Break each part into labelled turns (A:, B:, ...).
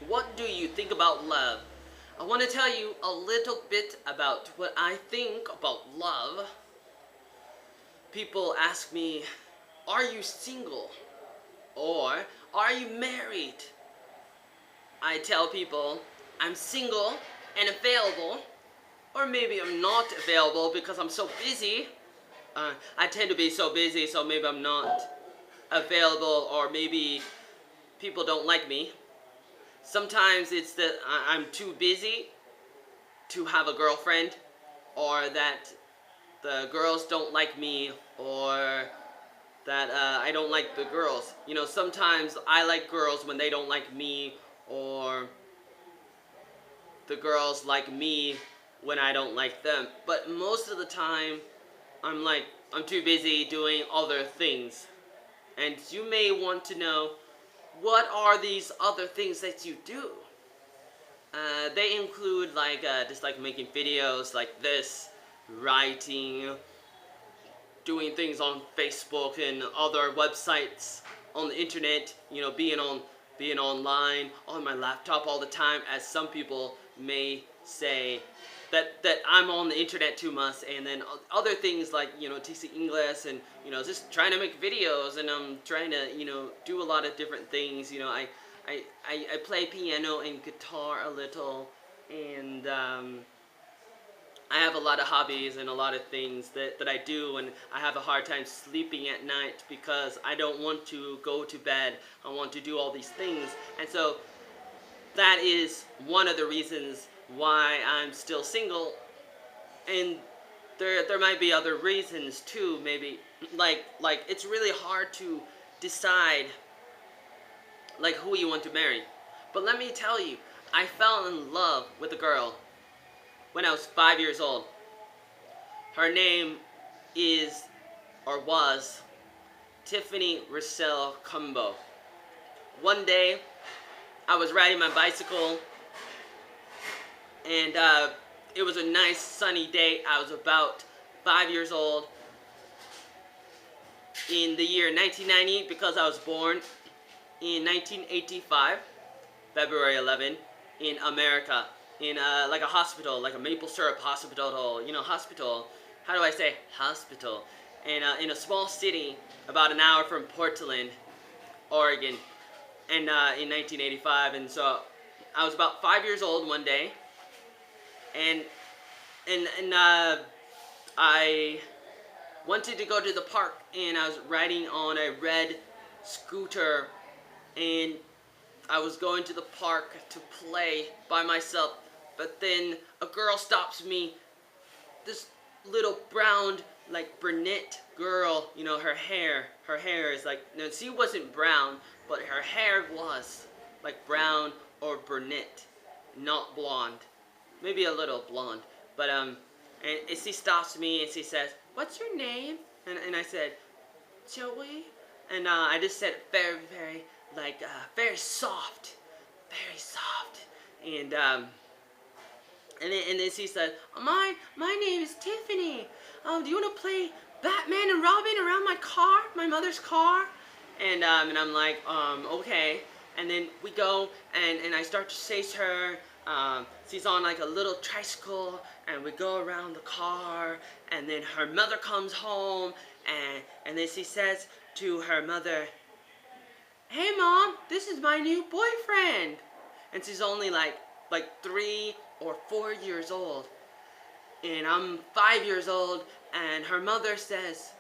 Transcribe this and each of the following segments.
A: What do you think about love? I want to tell you a little bit about what I think about love. People ask me, are you single? Or are you married? I tell people I'm single and available, or maybe I'm not available because I'm so busy. I tend to be so busy, so maybe I'm not available, or maybe people don't like me. Sometimes it's that I'm too busy to have a girlfriend, or that the girls don't like me, or that I don't like the girls. You know, sometimes I like girls when they don't like me, or the girls like me when I don't like them. But most of the time, I'm too busy doing other things. And you may want to know, what are these other things that you do? They include just like making videos like this, writing, doing things on Facebook and other websites on the internet, you know, being online on my laptop all the time, as some people may say that I'm on the internet too much. And then other things like, you know, teaching English, and, you know, just trying to make videos, and I'm trying to, you know, do a lot of different things. You know, I play piano and guitar a little, and I have a lot of hobbies and a lot of things that I do, and I have a hard time sleeping at night because I don't want to go to bed. I want to do all these things. And so that is one of the reasons why I'm still single. And there might be other reasons too, maybe. Like it's really hard to decide like who you want to marry. But let me tell you, I fell in love with a girl when I was 5 years old. Her name is, or was, Tiffany Russell Cumbo. One day, I was riding my bicycle, and it was a nice sunny day. I was about 5 years old in the year 1990, because I was born in 1985, February 11, in America, in like a hospital, like a maple syrup hospital, you know, hospital. How do I say hospital? And in a small city about an hour from Portland, Oregon, and in 1985. And so I was about 5 years old one day, and I wanted to go to the park, and I was riding on a red scooter, and I was going to the park to play by myself. But then a girl stops me, this little brown, like brunette girl. You know, her hair is like, no, she wasn't brown, but her hair was like brown or brunette, not blonde, maybe a little blonde. But and she stops me and she says, "What's your name?" And I said, "Joey." And I just said it very, very, like, very soft, very soft. And then she said, my name is Tiffany. Do you want to play Batman and Robin around my car, my mother's car? And I'm like, okay. And then we go, and I start to chase her. She's on like a little tricycle, and we go around the car, and then her mother comes home, and then she says to her mother, "Hey Mom, this is my new boyfriend." And she's only like 3 or 4 years old, and I'm 5 years old, and her mother says,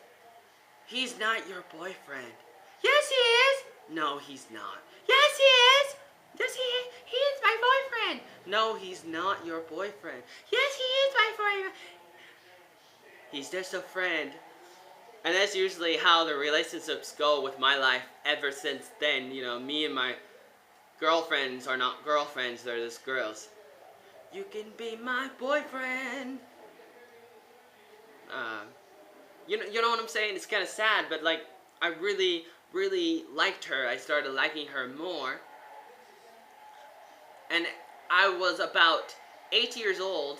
A: "He's not your boyfriend." "Yes, he is." "No, he's not." "Yes, he is." "Yes, he is. He is my boyfriend." "No, he's not your boyfriend." "Yes, he is my boyfriend." "He's just a friend." And that's usually how the relationships go with my life ever since then. You know, me and my girlfriends are not girlfriends, they're just girls. "You can be my boyfriend." You know what I'm saying? It's kind of sad, but like, I really, really liked her. I started liking her more. And I was about 8 years old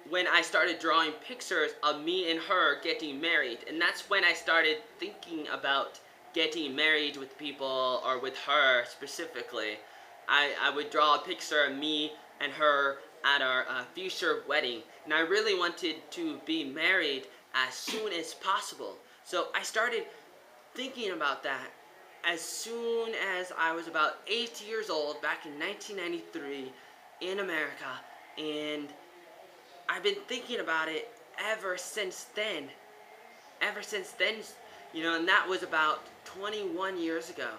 A: when I started drawing pictures of me and her getting married. And that's when I started thinking about getting married with people, or with her specifically. I would draw a picture of me and her at our future wedding. And I really wanted to be married as soon as possible. So I started thinking about that as soon as I was about 8 years old, back in 1993 in America. And I've been thinking about it ever since then. Ever since then, and that was about 21 years ago.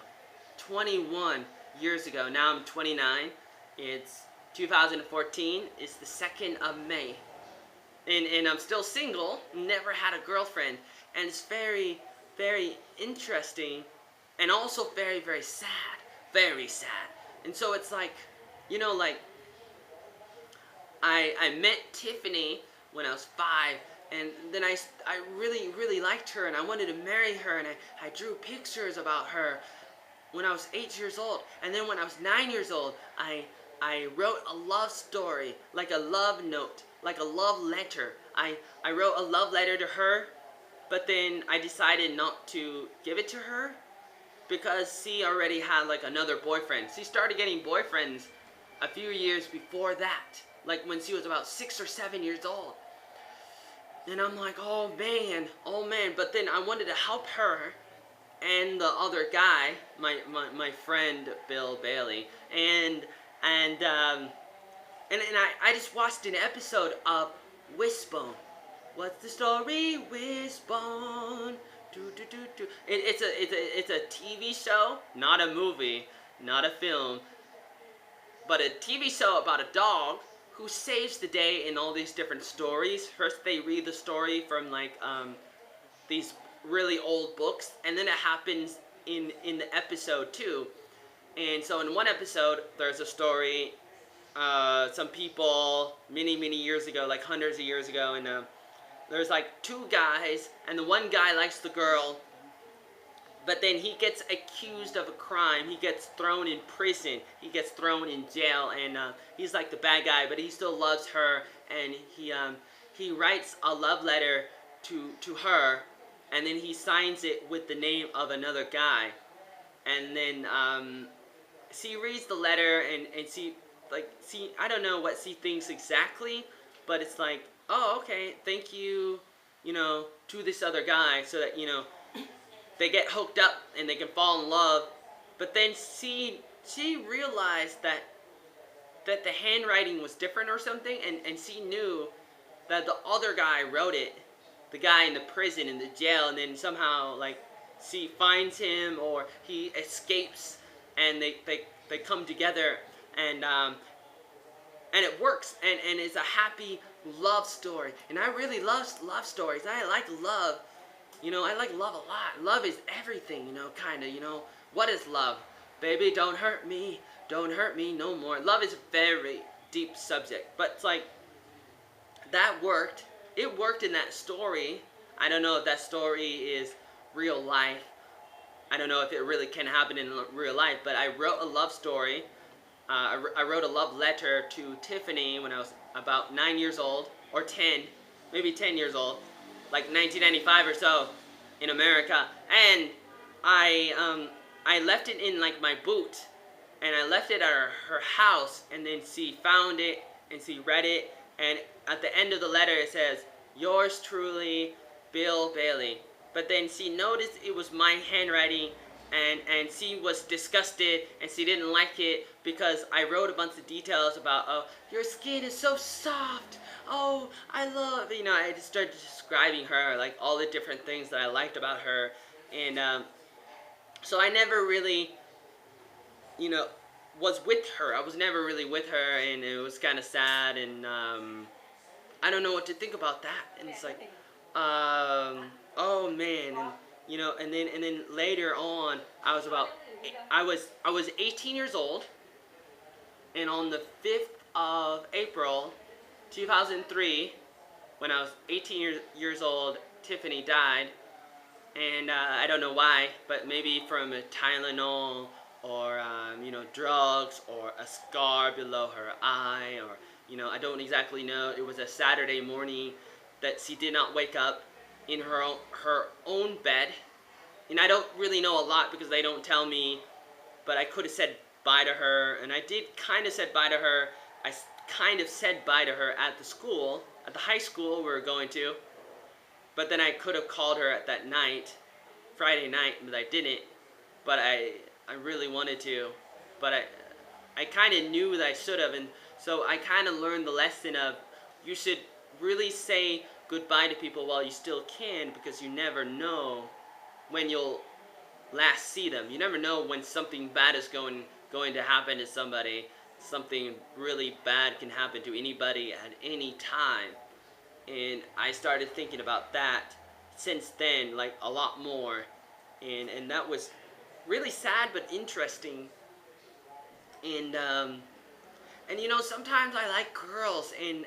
A: 21 years ago. Now I'm 29. It's 2014. It's the 2nd of May. And I'm still single, never had a girlfriend. And it's very, very interesting and also very, very sad. Very sad. And so it's like, I met Tiffany when I was 5, and then I really, really liked her, and I wanted to marry her, and I drew pictures about her when I was 8 years old. And then when I was 9 years old, I wrote a love story, like a love note, like a love letter. I wrote a love letter to her, but then I decided not to give it to her because she already had like another boyfriend. She started getting boyfriends a few years before that, like when she was about 6 or 7 years old. And I'm like, oh man. But then I wanted to help her and the other guy, my friend Bill Bailey, and I just watched an episode of Wishbone. What's the story, Wishbone? It's a TV show, not a movie, not a film, but a TV show about a dog who saves the day in all these different stories. First they read the story from like these really old books, and then it happens in the episode too. And so in one episode there's a story, some people many years ago, like hundreds of years ago, and there's like 2 guys, and the one guy likes the girl, but then he gets accused of a crime. He gets thrown in prison. He gets thrown in jail, and he's like the bad guy, but he still loves her, and he writes a love letter to her, and then he signs it with the name of another guy. And then she reads the letter, and she I don't know what she thinks exactly, but it's like, oh, okay, thank you, to this other guy, so that, they get hooked up and they can fall in love. But then she realized that the handwriting was different or something, and she knew that the other guy wrote it, the guy in the prison, in the jail, and then somehow, like, she finds him, or he escapes, and they come together, and it works, and it's a happy love story. And I really love stories. I like love. I like love a lot. Love is everything, kind of, What is love? Baby, don't hurt me no more. Love is a very deep subject, but it's like, that worked. It worked in that story. I don't know if that story is real life. I don't know if it really can happen in real life, but I wrote a love story. I wrote a love letter to Tiffany when I was about 9 years old, or 10, maybe 10 years old, like 1995 or so, in America. And I left it in like my boot, and I left it at her house, and then she found it, and she read it, and at the end of the letter it says, yours truly, Bill Bailey. But then she noticed it was my handwriting, and she was disgusted, and she didn't like it because I wrote a bunch of details about, oh, your skin is so soft, oh, I love, I just started describing her, like all the different things that I liked about her. And so I never really, was with her. I was never really with her, and it was kind of sad, and I don't know what to think about that. And it's like, oh man, and then later on, I was 18 years old, and on the 5th of April, 2003, when I was 18 years old, Tiffany died, and I don't know why, but maybe from a Tylenol, or drugs, or a scar below her eye, or I don't exactly know. It was a Saturday morning that she did not wake up in her own bed, and I don't really know a lot because they don't tell me, but I could have said bye to her, and I did kind of said bye to her. I kind of said bye to her at the school, at the high school we were going to, but then I could have called her at that night, Friday night, but I didn't. But I really wanted to, but I kind of knew that I should have, and so I kind of learned the lesson of you should really say goodbye to people while you still can, because you never know when you'll last see them. You never know when something bad is going to happen to somebody. Something really bad can happen to anybody at any time. And I started thinking about that since then, like a lot more. And that was really sad but interesting. And you know, sometimes I like girls, and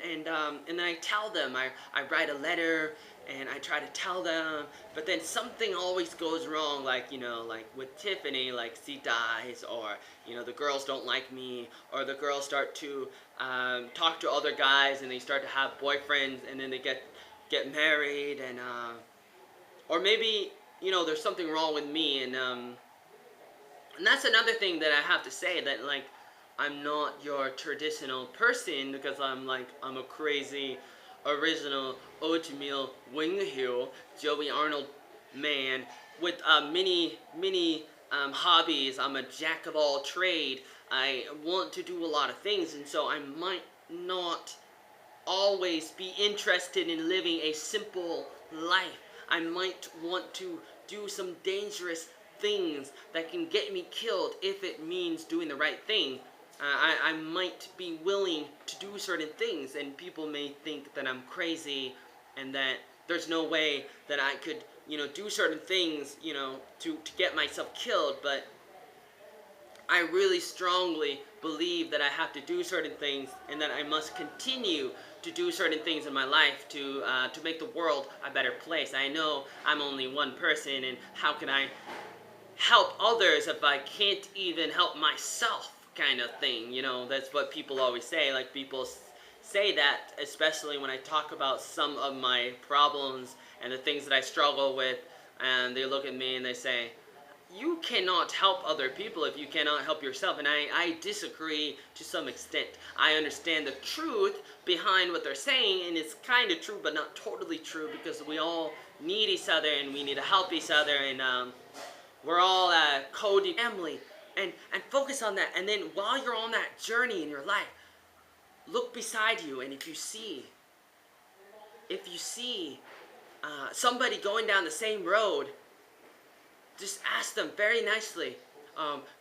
A: then I tell them, I write a letter, and I try to tell them, but then something always goes wrong, like, you know, like with Tiffany, like she dies, or, you know, the girls don't like me, or the girls start to talk to other guys, and they start to have boyfriends, and then they get married, and or maybe, you know, there's something wrong with me, and that's another thing that I have to say, that like I'm not your traditional person, because I'm a crazy original oatmeal wing heel Joey Arnold man with many hobbies. I'm a jack of all trade. I want to do a lot of things, and so I might not always be interested in living a simple life. I might want to do some dangerous things that can get me killed if it means doing the right thing. I might be willing to do certain things, and people may think that I'm crazy and that there's no way that I could, you know, do certain things, you know, to get myself killed, but I really strongly believe that I have to do certain things, and that I must continue to do certain things in my life to make the world a better place. I know I'm only one person, and how can I help others if I can't even help myself, kind of thing. You know, that's what people always say. Like, people say that, especially when I talk about some of my problems and the things that I struggle with, and they look at me and they say, you cannot help other people if you cannot help yourself. And I disagree to some extent. I understand the truth behind what they're saying, and it's kind of true but not totally true, because we all need each other and we need to help each other, and we're all a Cody family, and focus on that. And then while you're on that journey in your life, look beside you, and if you see somebody going down the same road, just ask them very nicely,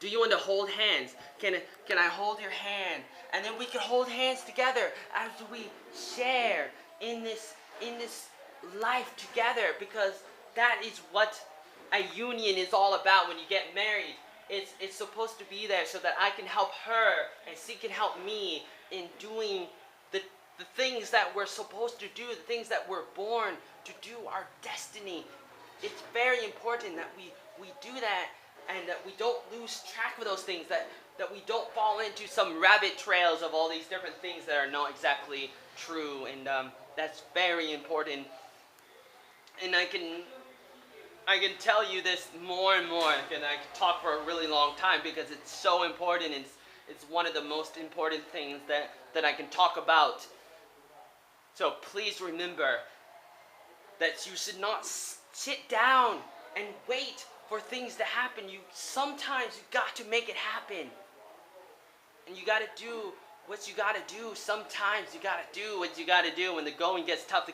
A: do you want to hold hands? Can I hold your hand? And then we can hold hands together as we share in this life together, because that is what a union is all about. When you get married, it's supposed to be there so that I can help her and she can help me in doing the things that we're supposed to do, the things that we're born to do, our destiny. It's very important that we do that, and that we don't lose track of those things, that we don't fall into some rabbit trails of all these different things that are not exactly true, and that's very important. And I can tell you this more and more, and I can talk for a really long time, because it's so important, and it's one of the most important things that I can talk about. So please remember that you should not sit down and wait for things to happen. Sometimes you got to make it happen, and you got to do what you got to do. Sometimes you got to do what you got to do when the going gets tough. The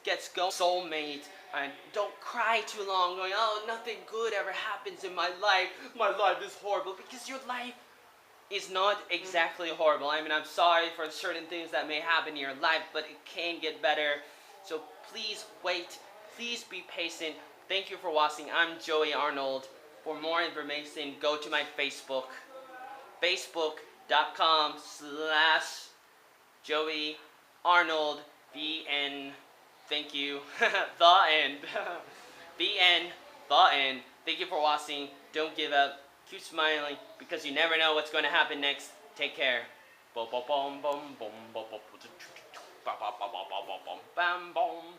A: gets going. Soulmate, and don't cry too long going, oh, nothing good ever happens in my life. My life is horrible, because your life is not exactly horrible. I mean, I'm sorry for certain things that may happen in your life, but it can get better. So please wait. Please be patient. Thank you for watching. I'm Joey Arnold. For more information, go to my Facebook. Facebook.com/Joey Arnold VN. Thank you. The end. VN. The end. Thank you for watching. Don't give up. Keep smiling, because you never know what's going to happen next. Take care. Bum bum bum bum bum bum bum bum bum bum bum bum.